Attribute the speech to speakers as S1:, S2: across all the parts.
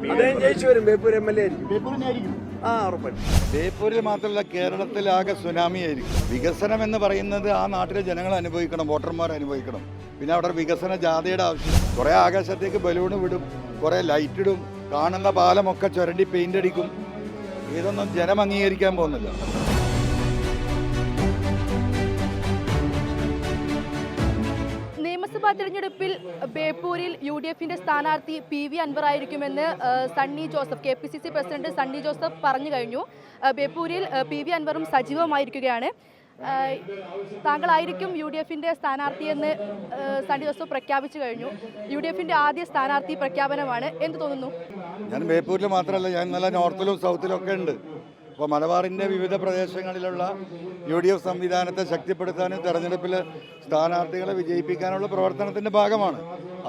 S1: അദ്ദേഹം ജയിച്ചു വരും. ബേപ്പൂർ MLA ആയിരിക്കും.
S2: ബേപ്പൂരിൽ മാത്രമല്ല, കേരളത്തിലാകെ സുനാമി ആയിരിക്കും. വികസനം എന്ന് പറയുന്നത് ആ നാട്ടിലെ ജനങ്ങൾ അനുഭവിക്കണം, വോട്ടർമാർ അനുഭവിക്കണം. പിന്നെ അവിടെ വികസന ജാഥയുടെ ആവശ്യം. കുറേ ആകാശത്തേക്ക് ബലൂണ് വിടും, കുറേ ലൈറ്റ് ഇടും, കാണുന്ന പാലമൊക്കെ ചുരണ്ടി പെയിന്റ് അടിക്കും. ഇതൊന്നും ജനം അംഗീകരിക്കാൻ പോകുന്നില്ല.
S3: നിയമസഭാ തെരഞ്ഞെടുപ്പിൽ ബേപ്പൂരിൽ UDFന്റെ സ്ഥാനാർത്ഥി PV അൻവർ ആയിരിക്കുമെന്ന് സണ്ണി ജോസഫ്, KPCC പ്രസിഡന്റ് സണ്ണി ജോസഫ് പറഞ്ഞു കഴിഞ്ഞു. ബേപ്പൂരിൽ PV അൻവറും സജീവമായിരിക്കുകയാണ്. താങ്കളായിരിക്കും UDFന്റെ സ്ഥാനാർത്ഥിയെന്ന് സണ്ണി ജോസഫ് പ്രഖ്യാപിച്ചു കഴിഞ്ഞു. UDFന്റെ ആദ്യ സ്ഥാനാർത്ഥി പ്രഖ്യാപനമാണ്. എന്ത് തോന്നുന്നു?
S2: ഞാൻ ബേപ്പൂരിൽ മാത്രമല്ല, ഞാൻ നല്ല നോർത്തിലും സൗത്തിലും ഒക്കെ ഉണ്ട്. അപ്പോൾ മലബാറിൻ്റെ വിവിധ പ്രദേശങ്ങളിലുള്ള UDF സംവിധാനത്തെ ശക്തിപ്പെടുത്താനും തെരഞ്ഞെടുപ്പിൽ സ്ഥാനാർത്ഥികളെ വിജയിപ്പിക്കാനുള്ള പ്രവർത്തനത്തിൻ്റെ ഭാഗമാണ്.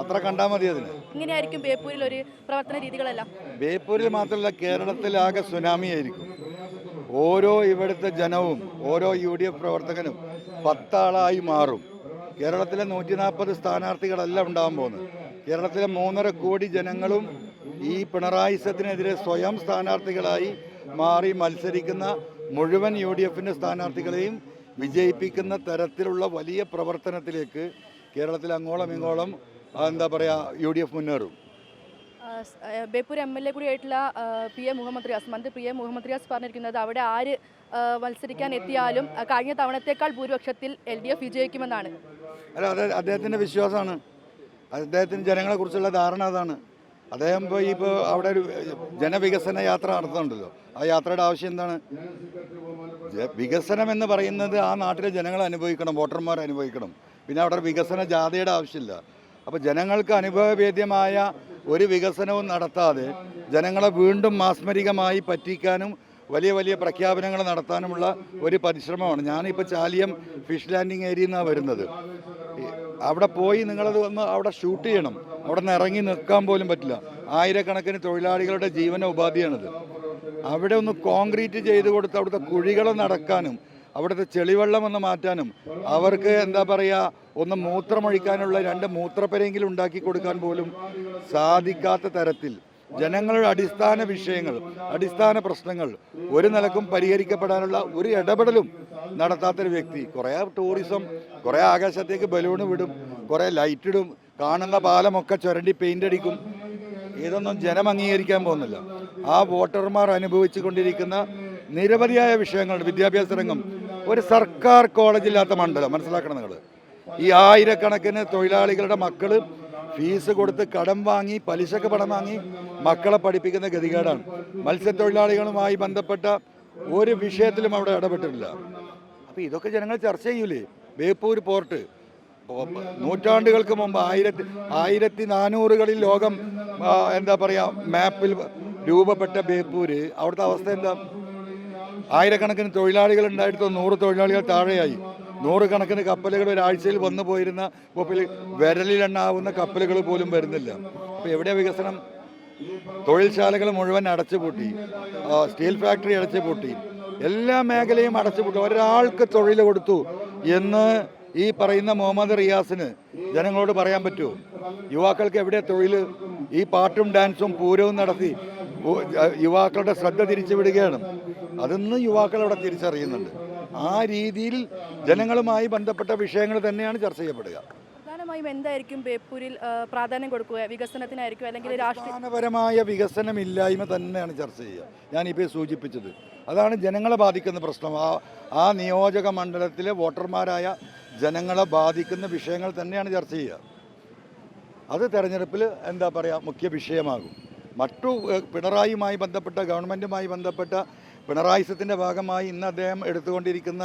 S2: അത്ര കണ്ടാൽ മതി. അതിന്
S3: ഇങ്ങനെയായിരിക്കും ബേപ്പൂരിൽ ഒരു പ്രവർത്തന രീതികളെല്ലാം.
S2: ബേപ്പൂരിൽ മാത്രമല്ല, കേരളത്തിലാകെ സുനാമി ആയിരിക്കും. ഓരോ ഇവിടുത്തെ ജനവും ഓരോ UDF പ്രവർത്തകനും 10 ആളായി മാറും. കേരളത്തിലെ 140 സ്ഥാനാർത്ഥികളല്ല ഉണ്ടാകാൻ പോകുന്നത്. കേരളത്തിലെ 3.5 കോടി ജനങ്ങളും ഈ പിണറായിസത്തിനെതിരെ സ്വയം സ്ഥാനാർത്ഥികളായി മാറി മത്സരിക്കുന്ന മുഴുവൻ UDFന്റെ സ്ഥാനാർത്ഥികളെയും വിജയിപ്പിക്കുന്ന തരത്തിലുള്ള വലിയ പ്രവർത്തനത്തിലേക്ക് കേരളത്തിൽ അങ്ങോളം ഇങ്ങോളം UDF മുന്നേറും.
S3: Beypore MLA കൂടിയായിട്ടുള്ള PM Muhammad Riyas, മന്ത്രി PM മുഹമ്മദ് റിയാസ് പറഞ്ഞിരിക്കുന്നത് അവിടെ ആര് മത്സരിക്കാൻ എത്തിയാലും കഴിഞ്ഞ തവണത്തേക്കാൾ ഭൂരിപക്ഷത്തിൽ LDF വിജയിക്കുമെന്നാണ്.
S2: അല്ല, അത് അദ്ദേഹത്തിൻ്റെ വിശ്വാസമാണ്. അദ്ദേഹത്തിന് ജനങ്ങളെക്കുറിച്ചുള്ള ധാരണ അതാണ്. അദ്ദേഹം ഇപ്പോൾ അവിടെ ഒരു ജനവികസന യാത്ര നടത്തുന്നുണ്ടല്ലോ. ആ യാത്രയുടെ ആവശ്യം എന്താണ്? വികസനം എന്ന് പറയുന്നത് ആ നാട്ടിലെ ജനങ്ങൾ അനുഭവിക്കണം, വോട്ടർമാർ അനുഭവിക്കണം. പിന്നെ അവിടെ വികസന ജാഥയുടെ ആവശ്യമില്ല. അപ്പോൾ ജനങ്ങൾക്ക് അനുഭവവേദ്യമായ ഒരു വികസനവും നടത്താതെ ജനങ്ങളെ വീണ്ടും മാസ്മരികമായി പറ്റിക്കാനും വലിയ വലിയ പ്രഖ്യാപനങ്ങൾ നടത്താനുമുള്ള ഒരു പരിശ്രമമാണ്. ഞാനിപ്പോൾ ചാലിയം ഫിഷ് ലാൻഡിങ് ഏരിയയിൽ നിന്നാണ് വരുന്നത്. അവിടെ പോയി നിങ്ങളത് വന്ന് അവിടെ ഷൂട്ട് ചെയ്യണം. അവിടെ നിന്ന് ഇറങ്ങി നിൽക്കാൻ പോലും പറ്റില്ല. ആയിരക്കണക്കിന് തൊഴിലാളികളുടെ ജീവന ഉപാധിയാണിത്. അവിടെ ഒന്ന് കോൺക്രീറ്റ് ചെയ്ത് കൊടുത്ത് അവിടുത്തെ കുഴികൾ നടക്കാനും അവിടുത്തെ ചെളിവെള്ളം ഒന്ന് മാറ്റാനും അവർക്ക് ഒന്ന് മൂത്രമൊഴിക്കാനുള്ള 2 മൂത്രപ്പരെങ്കിലും ഉണ്ടാക്കി കൊടുക്കാൻ പോലും സാധിക്കാത്ത തരത്തിൽ ജനങ്ങളുടെ അടിസ്ഥാന വിഷയങ്ങൾ, അടിസ്ഥാന പ്രശ്നങ്ങൾ ഒരു നിലക്കും പരിഹരിക്കപ്പെടാനുള്ള ഒരു ഇടപെടലും നടത്താത്തൊരു വ്യക്തി. കുറേ ടൂറിസം, കുറേ ആകാശത്തേക്ക് ബലൂണ് വിടും, കുറേ ലൈറ്റ് ഇടും, കാണുന്ന പാലമൊക്കെ ചുരണ്ടി പെയിന്റ് അടിക്കും. ഇതൊന്നും ജനം അംഗീകരിക്കാൻ പോകുന്നില്ല. ആ വോട്ടർമാർ അനുഭവിച്ചു കൊണ്ടിരിക്കുന്ന നിരവധിയായ വിഷയങ്ങളുണ്ട്. വിദ്യാഭ്യാസ രംഗം, ഒരു സർക്കാർ കോളേജില്ലാത്ത മണ്ഡലം മനസ്സിലാക്കണം നിങ്ങൾ. ഈ ആയിരക്കണക്കിന് തൊഴിലാളികളുടെ മക്കൾ ഫീസ് കൊടുത്ത് കടം വാങ്ങി, പലിശക്ക് പണം വാങ്ങി മക്കളെ പഠിപ്പിക്കുന്ന ഗതികേടാണ്. മത്സ്യത്തൊഴിലാളികളുമായി ബന്ധപ്പെട്ട ഒരു വിഷയത്തിലും അവിടെ ഇടപെട്ടിട്ടില്ല. അപ്പോൾ ഇതൊക്കെ ജനങ്ങൾ ചർച്ച ചെയ്യൂലേ? ബേപ്പൂർ പോർട്ട് നൂറ്റാണ്ടുകൾക്ക് മുമ്പ് 1400കളിൽ ലോകം മാപ്പിൽ രൂപപ്പെട്ട ബേപ്പൂര്, അവിടുത്തെ അവസ്ഥ എന്താ? ആയിരക്കണക്കിന് തൊഴിലാളികൾ ഉണ്ടായിട്ട് 100 തൊഴിലാളികൾ താഴെയായി. 100 കണക്കിന് കപ്പലുകൾ ഒരാഴ്ചയിൽ വന്നു പോയിരുന്ന വിരലിലെണ്ണാവുന്ന കപ്പലുകൾ പോലും വരുന്നില്ല. അപ്പോൾ എവിടെയാണ് വികസനം? തൊഴിൽശാലകൾ മുഴുവൻ അടച്ചുപൂട്ടി, സ്റ്റീൽ ഫാക്ടറി അടച്ചുപൂട്ടി, എല്ലാ മേഖലയും അടച്ചുപൂട്ടി. ഒരാൾക്ക് തൊഴിൽ കൊടുത്തു എന്ന് ഈ പറയുന്ന മുഹമ്മദ് റിയാസിന് ജനങ്ങളോട് പറയാൻ പറ്റുമോ? യുവാക്കൾക്ക് എവിടെ തൊഴിൽ? ഈ പാട്ടും ഡാൻസും പൂരവും നടത്തി യുവാക്കളുടെ ശ്രദ്ധ തിരിച്ചു വിടുകയാണ്. അതൊന്നും യുവാക്കൾ അവിടെ തിരിച്ചറിയുന്നുണ്ട്. ആ രീതിയിൽ ജനങ്ങളുമായി ബന്ധപ്പെട്ട വിഷയങ്ങൾ തന്നെയാണ് ചർച്ച ചെയ്യപ്പെടുക.
S3: പ്രധാനമായും എന്തായിരിക്കും ബേപ്പൂരിൽ പ്രാധാന്യം കൊടുക്കുക? വികസനത്തിനായിരിക്കും അല്ലെങ്കിൽ
S2: രാഷ്ട്രീയപരമായ വികസനമില്ലായ്മ തന്നെയാണ് ചർച്ച ചെയ്യുക. ഞാനിപ്പോൾ സൂചിപ്പിച്ചത് അതാണ് ജനങ്ങളെ ബാധിക്കുന്ന പ്രശ്നം. ആ നിയോജക മണ്ഡലത്തിലെ വോട്ടർമാരായ ജനങ്ങളെ ബാധിക്കുന്ന വിഷയങ്ങൾ തന്നെയാണ് ചർച്ച ചെയ്യുക. അത് തെരഞ്ഞെടുപ്പിൽ മുഖ്യ വിഷയമാകും. മറ്റു പിണറായിയുമായി ബന്ധപ്പെട്ട, ഗവൺമെൻറ്റുമായി ബന്ധപ്പെട്ട പിണറായിസത്തിൻ്റെ ഭാഗമായി ഇന്ന് അദ്ദേഹം എടുത്തുകൊണ്ടിരിക്കുന്ന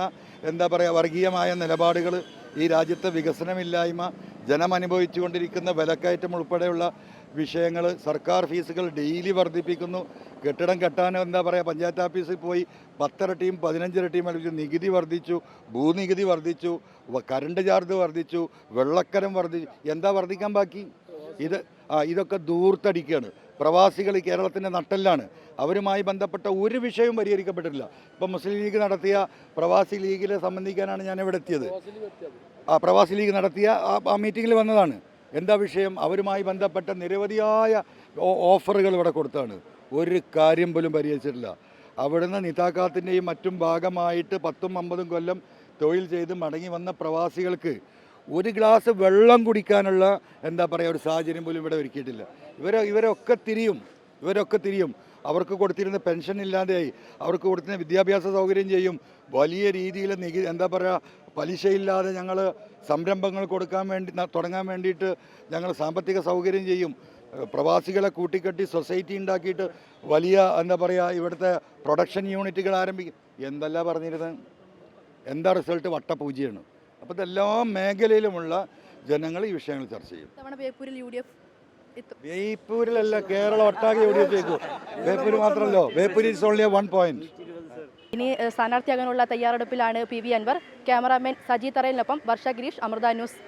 S2: വർഗീയമായ നിലപാടുകൾ, ഈ രാജ്യത്തെ വികസനമില്ലായ്മ, ജനമനുഭവിച്ചുകൊണ്ടിരിക്കുന്ന വിലക്കയറ്റം ഉൾപ്പെടെയുള്ള വിഷയങ്ങൾ, സർക്കാർ ഫീസുകൾ ഡെയിലി വർദ്ധിപ്പിക്കുന്നു. കെട്ടിടം കെട്ടാൻ പഞ്ചായത്ത് ഓഫീസിൽ പോയി 10 ഇരട്ടിയും 15 ഇരട്ടിയും നികുതി വർദ്ധിച്ചു, ഭൂനികുതി വർദ്ധിച്ചു, കറണ്ട് ചാർജ് വർദ്ധിച്ചു, വെള്ളക്കരം വർദ്ധിച്ചു. എന്താ വർദ്ധിക്കാൻ ബാക്കി? ഇതൊക്കെ ദൂർത്തടിക്കുകയാണ്. പ്രവാസികൾ കേരളത്തിൻ്റെ നട്ടെല്ലാണ്. അവരുമായി ബന്ധപ്പെട്ട ഒരു വിഷയവും പരിഹരിക്കപ്പെട്ടിട്ടില്ല. ഇപ്പം മുസ്ലിം ലീഗ് നടത്തിയ പ്രവാസി ലീഗിലെ സംബന്ധിക്കാനാണ് ഞാൻ ഇവിടെ എത്തിയത്. പ്രവാസി ലീഗ് നടത്തിയ ആ മീറ്റിങ്ങിൽ വന്നതാണ്. എന്താ വിഷയം? അവരുമായി ബന്ധപ്പെട്ട നിരവധിയായ ഓഫറുകൾ ഇവിടെ കൊടുത്താണ്. ഒരു കാര്യം പോലും പരിഹരിച്ചിട്ടില്ല. അവിടുന്ന് നിതാഖാത്തിൻ്റെയും മറ്റും ഭാഗമായിട്ട് 10-50 കൊല്ലം തൊഴിൽ ചെയ്ത് മടങ്ങി വന്ന പ്രവാസികൾക്ക് ഒരു ഗ്ലാസ് വെള്ളം കുടിക്കാനുള്ള എന്താ പറയുക ഒരു സാഹചര്യം പോലും ഇവിടെ ഒരുക്കിയിട്ടില്ല. ഇവരൊക്കെ തിരിയും. അവർക്ക് കൊടുത്തിരുന്ന പെൻഷൻ ഇല്ലാതെയായി, അവർക്ക് കൊടുത്തിരുന്ന വിദ്യാഭ്യാസ സൗകര്യം ചെയ്യും, വലിയ രീതിയിൽ എന്താ പറയുക പലിശയില്ലാതെ ഞങ്ങൾ സംരംഭങ്ങൾ തുടങ്ങാൻ വേണ്ടിയിട്ട് ഞങ്ങൾ സാമ്പത്തിക സൗകര്യം ചെയ്യും. പ്രവാസികളെ കൂട്ടിക്കെട്ടി സൊസൈറ്റി ഉണ്ടാക്കിയിട്ട് വലിയ എന്താ പറയുക ഇവിടുത്തെ പ്രൊഡക്ഷൻ യൂണിറ്റുകൾ ആരംഭിക്കും. എന്തെല്ലാം പറഞ്ഞിരുന്നത്, എന്താ റിസൾട്ട്? വട്ടപൂജയാണ്. അപ്പോൾ ഇതെല്ലാ മേഖലയിലുമുള്ള ജനങ്ങൾ ഈ വിഷയങ്ങൾ ചർച്ച ചെയ്യും. ബേപ്പൂരിലല്ല, കേരളം ഒട്ടാകെ UDF ജയിക്കും. ബേപ്പൂർ മാത്രമല്ലോ, ബേപ്പൂർ ഈസ് ഓൺലി 1 പോയിന്റ്.
S3: ഇനി സ്ഥാനാർത്ഥിയാകാനുള്ള തയ്യാറെടുപ്പിലാണ് PV അൻവർ. ക്യാമറാമാൻ സജി തറയിലിനൊപ്പം വർഷ ഗിരീഷ്, അമൃത ന്യൂസ്.